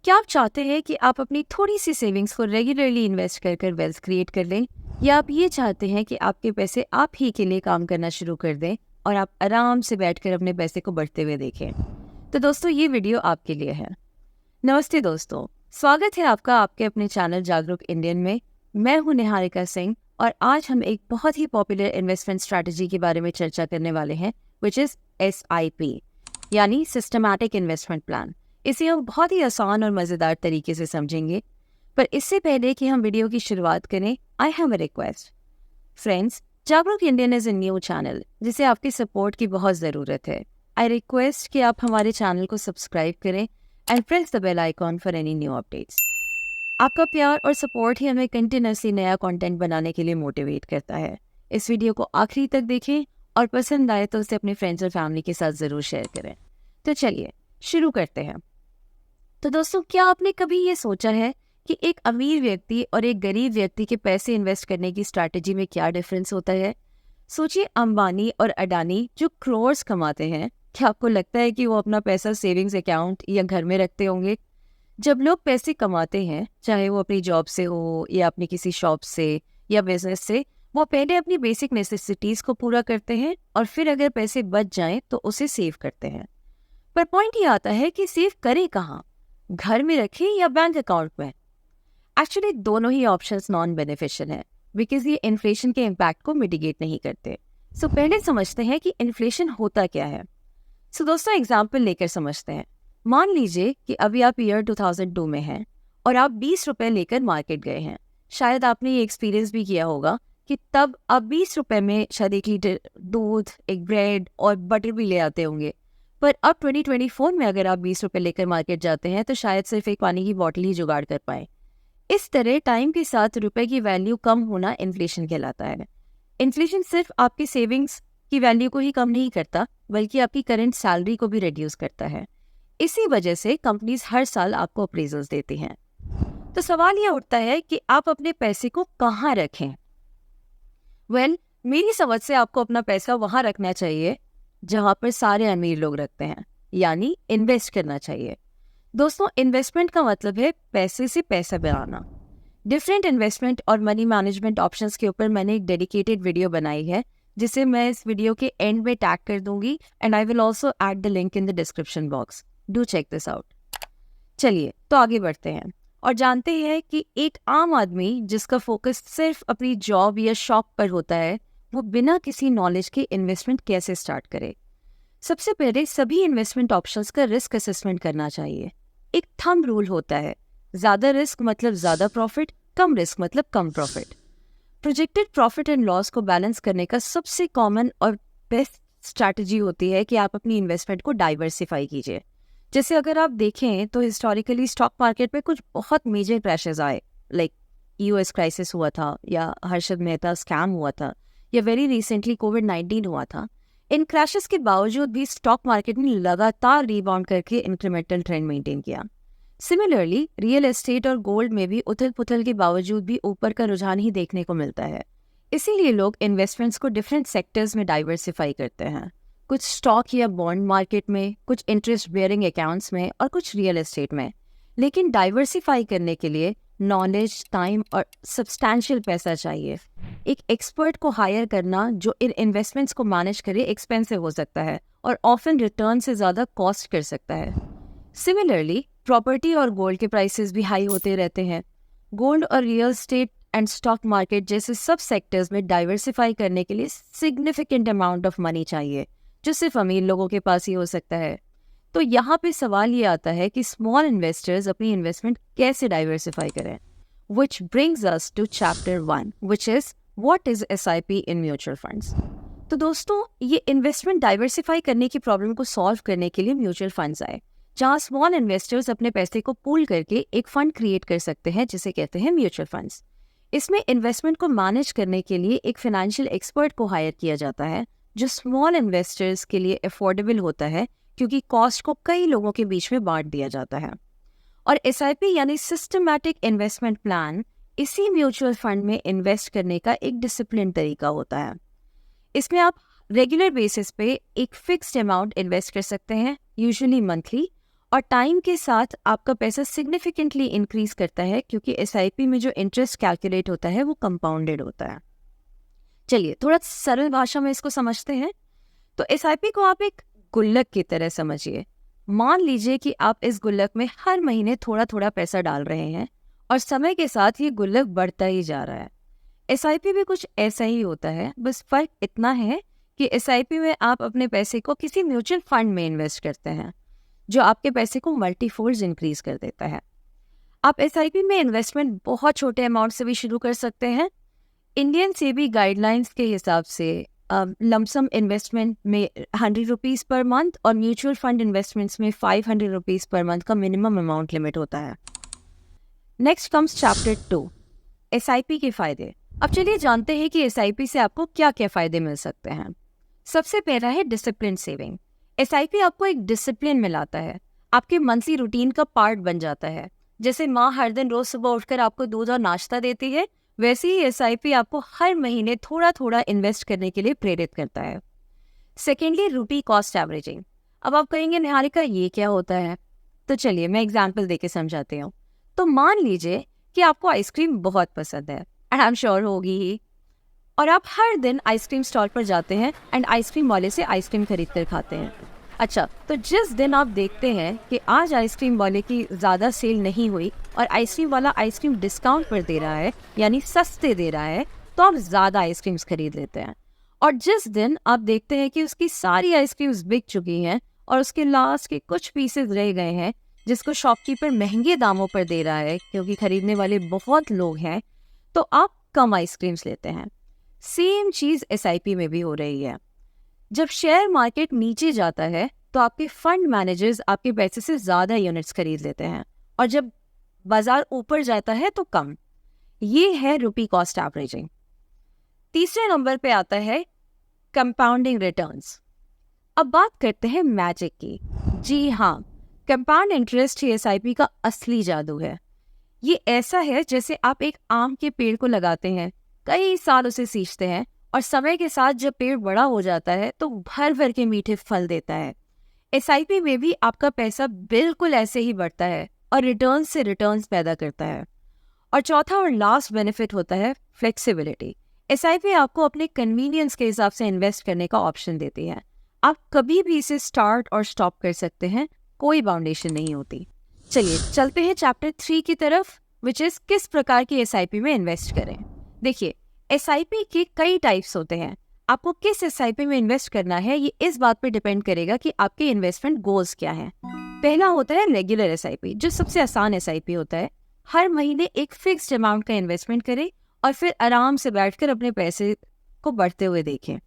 क्या आप चाहते हैं कि आप अपनी थोड़ी सी सेविंग्स को रेगुलरली इन्वेस्ट कर कर वेल्थ क्रिएट कर लें, या आप ये चाहते हैं कि आपके पैसे आप ही के लिए काम करना शुरू कर दें और आप आराम से बैठकर अपने पैसे को बढ़ते हुए देखें? तो दोस्तों, ये वीडियो आपके लिए है। नमस्ते दोस्तों, स्वागत है आपका आपके अपने चैनल जागरूक इंडियन में। मैं हूं निहारिका सिंह और आज हम एक बहुत ही पॉपुलर इन्वेस्टमेंट स्ट्रैटेजी के बारे में चर्चा करने वाले हैं, विच इज़ SIP, यानी सिस्टमैटिक इन्वेस्टमेंट प्लान। इसे हम बहुत ही आसान और मज़ेदार तरीके से समझेंगे। पर इससे पहले कि हम वीडियो की शुरुआत करें, I have a request. Friends, जागरूक Indian is a new channel जिसे आपकी सपोर्ट की बहुत ज़रूरत है। आई रिक्वेस्ट कि आप हमारे चैनल को सब्सक्राइब करें and press the bell icon for any new updates. आपका प्यार और सपोर्ट ही हमें कंटिन्यूसली नया कंटेंट बनाने के लिए मोटिवेट करता है। इस वीडियो को आखिरी तक देखें और पसंद आए तो उसे अपने फ्रेंड्स और फैमिली के साथ ज़रूर शेयर करें। तो चलिए शुरू करते हैं। तो दोस्तों, क्या आपने कभी ये सोचा है कि एक अमीर व्यक्ति और एक गरीब व्यक्ति के पैसे इन्वेस्ट करने की स्ट्रैटेजी में क्या डिफरेंस होता है? सोचिए, अंबानी और अडानी जो क्रोर्स कमाते हैं, क्या आपको लगता है कि वो अपना पैसा सेविंग्स अकाउंट या घर में रखते होंगे? जब लोग पैसे कमाते हैं, चाहे वो अपनी जॉब से हो या अपनी किसी शॉप से या बिजनेस से, वो पहले अपनी बेसिक नेसेसिटीज़ को पूरा करते हैं और फिर अगर पैसे बच जाएं तो उसे सेव करते हैं। पर पॉइंट ये आता है कि सेव करें कहाँ, घर में रखें या बैंक अकाउंट में? एक्चुअली दोनों ही ऑप्शंस नॉन बेनिफिशियल हैं, बिकॉज ये इन्फ्लेशन के इम्पैक्ट को मिटिगेट नहीं करते। सो पहले समझते हैं कि इन्फ्लेशन होता क्या है। सो दोस्तों, एग्जाम्पल लेकर समझते हैं। मान लीजिए कि अभी आप ईयर 2002 में हैं और आप 20 रुपए लेकर मार्केट गए हैं। शायद आपने ये एक्सपीरियंस भी किया होगा कि तब आप 20 रुपए में शायद 1 लीटर दूध, एक ब्रेड और बटर भी ले आते होंगे। पर अब 2024 में अगर आप 20 रुपए लेकर मार्केट जाते हैं तो शायद सिर्फ एक पानी की बॉटल ही जुगाड़ कर पाए। इस तरह टाइम के साथ रुपए की वैल्यू कम होना इन्फ्लेशन कहलाता है। इन्फ्लेशन सिर्फ आपकी सेविंग्स की वैल्यू को ही कम नहीं करता, बल्कि आपकी करंट सैलरी को भी रिड्यूस करता है। इसी वजह से कंपनीज हर साल आपको अप्रेजल्स देती हैं। तो सवाल यह उठता है कि आप अपने पैसे को कहाँ रखें? मेरी समझ से आपको अपना पैसा वहाँ रखना चाहिए जहाँ पर सारे अमीर लोग रखते हैं, यानी इन्वेस्ट करना चाहिए। दोस्तों, इन्वेस्टमेंट का मतलब है पैसे से पैसा बनाना। डिफरेंट इन्वेस्टमेंट और मनी मैनेजमेंट ऑप्शंस के ऊपर मैंने एक डेडिकेटेड वीडियो बनाई है, जिसे मैं इस वीडियो के एंड में टैग कर दूंगी and I will also add the link in the description box. Do check this out. चलिए तो आगे बढ़ते हैं और जानते हैं कि एक आम आदमी जिसका फोकस सिर्फ अपनी जॉब या शॉप पर होता है, वो बिना किसी नॉलेज के इन्वेस्टमेंट कैसे स्टार्ट करे। सबसे पहले सभी इन्वेस्टमेंट ऑप्शंस का रिस्क असेसमेंट करना चाहिए। एक थंब रूल होता है, ज़्यादा रिस्क मतलब ज़्यादा प्रॉफिट, कम रिस्क मतलब कम profit. Projected profit and loss को बैलेंस करने का सबसे कॉमन और बेस्ट स्ट्रैटेजी होती है कि आप अपनी इन्वेस्टमेंट को डाइवर्सिफाई कीजिए। जैसे अगर आप देखें तो हिस्टोरिकली स्टॉक मार्केट में कुछ बहुत मेजर क्रैशेस आए, लाइक US क्राइसिस हुआ था, या हर्षद मेहता स्कैम हुआ था, या वेरी रिसेंटली कोविड-19 हुआ था। इन क्रैशेस के बावजूद भी स्टॉक मार्केट ने लगातार रिबाउंड करके इंक्रीमेंटल ट्रेंड मेंटेन किया। सिमिलरली रियल एस्टेट और गोल्ड में भी उथल पुथल के बावजूद भी ऊपर का रुझान ही देखने को मिलता है। इसीलिए लोग इन्वेस्टमेंट्स को डिफरेंट सेक्टर्स में डाइवर्सिफाई करते हैं, कुछ स्टॉक या बॉन्ड मार्केट में, कुछ इंटरेस्ट बेयरिंग अकाउंट्स में और कुछ रियल एस्टेट में। लेकिन डाइवर्सिफाई करने के लिए नॉलेज, टाइम और सब्सटैंशियल पैसा चाहिए। एक एक्सपर्ट को हायर करना जो इन इन्वेस्टमेंट्स को मैनेज करे एक्सपेंसिव हो सकता है और ऑफन रिटर्न से ज़्यादा कॉस्ट कर सकता है। सिमिलरली प्रॉपर्टी और गोल्ड के प्राइसेस भी हाई होते रहते हैं। गोल्ड और real estate and stock market जैसे सब सेक्टर्स में डाइवर्सिफाई करने के लिए सिग्निफिकेंट अमाउंट ऑफ मनी चाहिए, जो सिर्फ अमीर लोगों के पास ही हो सकता है। तो यहाँ पे सवाल ये आता है कि स्मॉल इन्वेस्टर्स अपनी इन्वेस्टमेंट कैसे डाइवर्सिफाई करें। Which brings us to chapter 1, which is what is SIP in mutual funds। तो दोस्तों, ये इन्वेस्टमेंट डाइवर्सिफाई करने की प्रॉब्लम को सॉल्व करने के लिए म्यूचुअल फंड्स आए, जहाँ स्मॉल इन्वेस्टर्स अपने पैसे को पूल करके एक फंड क्रिएट कर सकते हैं, जिसे कहते हैं म्यूचुअल फंड्स। इसमें इन्वेस्टमेंट को मैनेज करने के लिए एक फाइनेंशियल एक्सपर्ट को हायर किया जाता है, जो स्मॉल इन्वेस्टर्स के लिए अफोर्डेबल होता है, क्योंकि कॉस्ट को कई लोगों के बीच में बांट दिया जाता है। और SIP यानी सिस्टमैटिक इन्वेस्टमेंट प्लान इसी म्यूचुअल फंड में इन्वेस्ट करने का एक डिसिप्लिन तरीका होता है। इसमें आप रेगुलर बेसिस पे एक फिक्स्ड अमाउंट इन्वेस्ट कर सकते हैं, यूजुअली मंथली, और टाइम के साथ आपका पैसा सिग्निफिकेंटली इंक्रीज करता है, क्योंकि एसआईपी में जो इंटरेस्ट कैलकुलेट होता है वो कंपाउंडेड होता है। चलिए थोड़ा सरल भाषा में इसको समझते हैं। तो एसआईपी को आप एक गुल्लक की तरह समझिए। मान लीजिए कि आप इस गुल्लक में हर महीने थोड़ा थोड़ा पैसा डाल रहे हैं और समय के साथ ये गुल्लक बढ़ता ही जा रहा है। एसआईपी भी कुछ ऐसा ही होता है, बस फर्क इतना है कि एसआईपी में आप अपने पैसे को किसी म्यूचुअल फंड में इन्वेस्ट करते हैं, जो आपके पैसे को मल्टीफोल्ड इंक्रीज कर देता है। आप एसआईपी में इन्वेस्टमेंट बहुत छोटे अमाउंट से भी शुरू कर सकते हैं। इंडियन सेबी गाइडलाइंस के हिसाब से लमसम इन्वेस्टमेंट में 100 रुपीज़ पर मंथ और म्यूचुअल फंड इन्वेस्टमेंट्स में 500 रुपीज़ पर मंथ का मिनिमम अमाउंट लिमिट होता है। नेक्स्ट कम्स चैप्टर 2, एसआईपी के फ़ायदे। अब चलिए जानते हैं कि एसआईपी से आपको क्या क्या फ़ायदे मिल सकते हैं। सबसे पहला है डिसिप्लिन सेविंग। एसआईपी आपको एक डिसिप्लिन में लाता है, आपके मंथली रूटीन का पार्ट बन जाता है। जैसे माँ हर दिन रोज़ सुबह उठकर आपको दूध और नाश्ता देती है, वैसे ही एसआईपी आपको हर महीने थोड़ा थोड़ा इन्वेस्ट करने के लिए प्रेरित करता है। सेकेंडली, रूपी कॉस्ट एवरेजिंग। अब आप कहेंगे निहारिका ये क्या होता है? तो चलिए मैं एग्जाम्पल देके समझाती हूँ। तो मान लीजिए कि आपको आइसक्रीम बहुत पसंद है, एंड आई एम श्योर होगी ही, और आप हर दिन आइसक्रीम स्टॉल पर जाते हैं एंड आइसक्रीम वाले से आइसक्रीम खरीद कर खाते हैं। अच्छा, तो जिस दिन आप देखते हैं कि आज आइसक्रीम वाले की ज़्यादा सेल नहीं हुई और आइसक्रीम वाला आइसक्रीम डिस्काउंट पर दे रहा है, यानी सस्ते दे रहा है, तो आप ज़्यादा आइसक्रीम्स खरीद लेते हैं। और जिस दिन आप देखते हैं कि उसकी सारी आइसक्रीम्स बिक चुकी हैं और उसके लास्ट के कुछ पीसेस रह गए हैं, जिसको शॉपकीपर महंगे दामों पर दे रहा है क्योंकि खरीदने वाले बहुत लोग हैं, तो आप कम आइसक्रीम्स लेते हैं। सेम चीज़ एसआईपी में भी हो रही है। जब शेयर मार्केट नीचे जाता है तो आपके फंड मैनेजर्स आपके पैसे से ज़्यादा यूनिट्स खरीद लेते हैं, और जब बाजार ऊपर जाता है तो कम। ये है रूपी कॉस्ट एवरेजिंग। तीसरे नंबर पे आता है कंपाउंडिंग रिटर्न्स। अब बात करते हैं मैजिक की। जी हाँ, कंपाउंड इंटरेस्ट ही एसआईपी का असली जादू है। ये ऐसा है जैसे आप एक आम के पेड़ को लगाते हैं, कई साल उसे सींचते हैं, और समय के साथ जब पेड़ बड़ा हो जाता है तो भर भर के मीठे फल देता है। एसआईपी में भी आपका पैसा बिल्कुल ऐसे ही बढ़ता है और रिटर्न से रिटर्न्स पैदा करता है। और चौथा और लास्ट बेनिफिट होता है फ्लेक्सिबिलिटी। एसआईपी आपको अपने कन्वीनियंस के हिसाब से इन्वेस्ट करने का ऑप्शन देती है। आप कभी भी इसे स्टार्ट और स्टॉप कर सकते हैं, कोई बाउंडेशन नहीं होती। चलिए चलते हैं चैप्टर 3 की तरफ, विच इज़ किस प्रकार की एसआईपी में इन्वेस्ट करें। देखिए, एसआईपी के कई टाइप्स होते हैं। आपको किस एसआईपी में इन्वेस्ट करना है ये इस बात पर डिपेंड करेगा कि आपके इन्वेस्टमेंट गोल्स क्या हैं। पहला होता है रेगुलर एसआईपी, जो सबसे आसान एसआईपी होता है। हर महीने एक फिक्स्ड अमाउंट का इन्वेस्टमेंट करें और फिर आराम से बैठकर अपने पैसे को बढ़ते हुए देखें।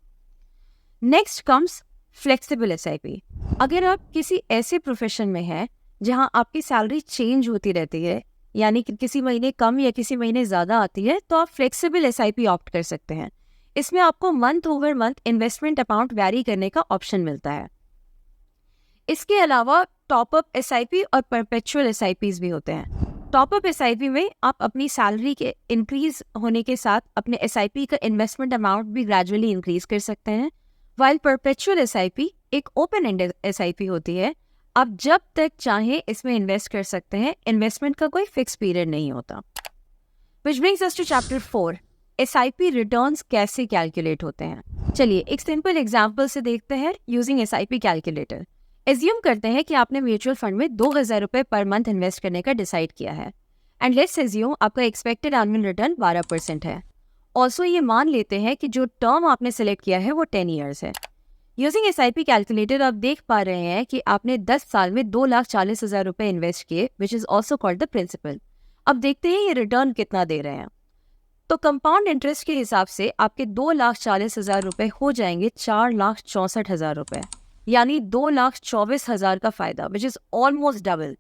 Next comes flexible SIP. अगर आप किसी ऐसे प्रोफेशन में हैं जहां आपकी सैलरी चेंज होती रहती है, यानी कि किसी महीने कम या किसी महीने ज़्यादा आती है, तो आप फ्लेक्सिबल एसआईपी ऑप्ट कर सकते हैं। इसमें आपको month over month investment amount vary करने का ऑप्शन मिलता है। इसके अलावा टॉपअप एसआईपी और परपेचुअल एसआईपीज भी होते हैं। टॉपअप एसआईपी में आप अपनी सैलरी के इंक्रीज होने के साथ अपने एसआईपी का इन्वेस्टमेंट अमाउंट भी ग्रेजुअली इंक्रीज कर सकते हैं। वाइल परपेचुअल एसआईपी एक ओपन एंडेड एसआईपी होती है, आप जब तक चाहें इसमें इन्वेस्ट कर सकते हैं, इन्वेस्टमेंट का कोई फिक्स पीरियड नहीं होता। Which brings us to chapter 4, SIP returns कैसे कैलकुलेट होते हैं। चलिए एक सिंपल एग्जांपल से देखते हैं यूजिंग एसआईपी कैलकुलेटर। एज्यूम करते हैं कि आपने म्यूचुअल फंड में 2000 रुपये पर मंथ इन्वेस्ट करने का डिसाइड किया है, एंड लेट्स एज्यूम आपका एक्सपेक्टेड एनुअल रिटर्न 12% है। ऑल्सो ये मान लेते हैं कि जो टर्म आपने सेलेक्ट किया है वो 10 ईयर्स है। यूजिंग एसआईपी कैलकुलेटर आप देख पा रहे हैं कि आपने 10 साल में 2,40,000 रुपये इन्वेस्ट किए, which is also called the principal. अब देखते हैं ये रिटर्न कितना दे रहे हैं। तो कंपाउंड इंटरेस्ट के हिसाब से आपके 2,40,000 रुपये हो जाएंगे 4,64,000 रुपये, यानी 2,24,000 का फायदा, विच इज़ ऑलमोस्ट डबल।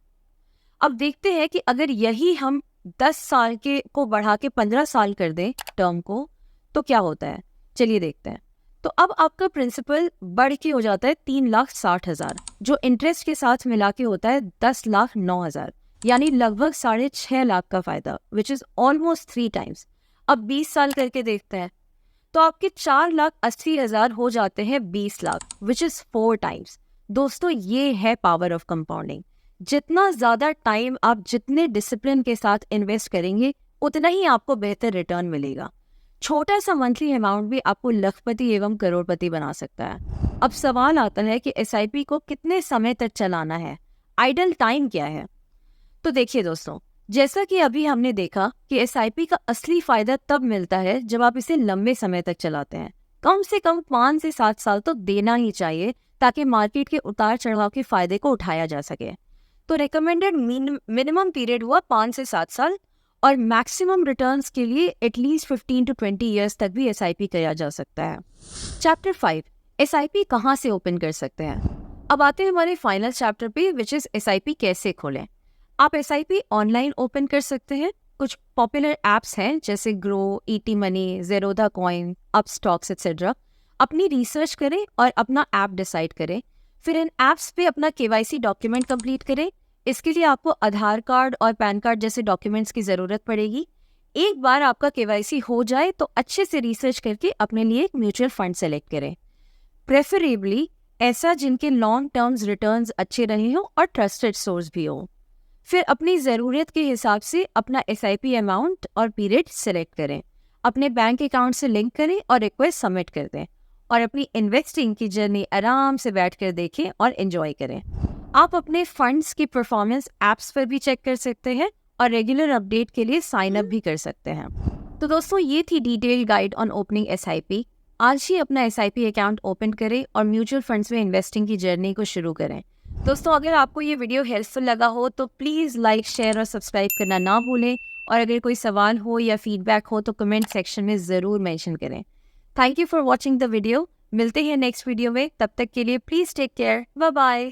अब देखते हैं कि अगर यही हम 10 साल के को बढ़ा के 15 साल कर दें टर्म को, तो क्या होता है। चलिए देखते हैं। तो अब आपका प्रिंसिपल बढ़ के हो जाता है 3,60,000, जो इंटरेस्ट के साथ मिला के होता है 10,09,000, यानी लगभग 6.5 लाख का फायदा, विच इज़ ऑलमोस्ट 3 टाइम्स। अब 20 साल करके देखते हैं तो आपके 4,80,000 हो जाते हैं 20 लाख, विच इज़ 4 टाइम्स। दोस्तों ये है पावर ऑफ कंपाउंडिंग। जितना ज़्यादा टाइम आप जितने डिसिप्लिन के साथ इन्वेस्ट करेंगे उतना ही आपको बेहतर रिटर्न मिलेगा। छोटा सा मंथली अमाउंट भी आपको लखपति एवं करोड़पति बना सकता है। अब सवाल आता है कि एसआईपी को कितने समय तक चलाना है, आइडल टाइम क्या है। तो देखिए दोस्तों, जैसा कि अभी हमने देखा कि एसआईपी का असली फायदा तब मिलता है जब आप इसे लंबे समय तक चलाते हैं। कम से कम 5 से 7 साल तो देना ही चाहिए ताकि मार्केट के उतार चढ़ाव के फायदे को उठाया जा सके। तो रिकमेंडेड मिनिमम पीरियड हुआ 5 से 7 साल और मैक्सिमम रिटर्न्स के लिए एटलीस्ट 15 to 20 ईयर्स तक भी एसआईपी किया जा सकता है। चैप्टर 5, एसआईपी कहाँ से ओपन कर सकते हैं। अब आते हैं हमारे फाइनल चैप्टर पे, विच इज एसआईपी कैसे खोलें। आप एसआईपी ऑनलाइन ओपन कर सकते हैं। कुछ पॉपुलर एप्स हैं जैसे grow, ET money, Zerodha coin, Upstox etcetera. अपनी रिसर्च करें और अपना ऐप डिसाइड करें। फिर इन ऐप्स पे अपना केवाईसी डॉक्यूमेंट कंप्लीट करें। इसके लिए आपको आधार कार्ड और पैन कार्ड जैसे डॉक्यूमेंट्स की ज़रूरत पड़ेगी। एक बार आपका केवाईसी हो जाए तो अच्छे से रिसर्च करके अपने लिए एक म्यूचुअल फंड सेलेक्ट करें, प्रेफरेबली ऐसा जिनके लॉन्ग टर्म्स रिटर्न्स अच्छे रहे हों और ट्रस्टेड सोर्स भी हो। फिर अपनी ज़रूरत के हिसाब से अपना एसआईपी अमाउंट और पीरियड सेलेक्ट करें, अपने बैंक अकाउंट से लिंक करें और रिक्वेस्ट सबमिट कर दें और अपनी इन्वेस्टिंग की जर्नी आराम से बैठकर देखें और एंजॉय करें। आप अपने फंड्स की परफॉर्मेंस ऐप्स पर भी चेक कर सकते हैं और रेगुलर अपडेट के लिए साइन अप भी कर सकते हैं। तो दोस्तों, ये थी detail guide on opening SIP. आज ही अपना एसआईपी अकाउंट ओपन करें और म्यूचुअल फंड्स में इन्वेस्टिंग की जर्नी को शुरू करें। दोस्तों, अगर आपको ये वीडियो हेल्पफुल लगा हो तो प्लीज़ लाइक, शेयर और सब्सक्राइब करना ना भूलें। और अगर कोई सवाल हो या फीडबैक हो तो कमेंट सेक्शन में ज़रूर मेंशन करें। Thank you for watching the video. मिलते हैं नेक्स्ट वीडियो में, तब तक के लिए please take care, bye bye.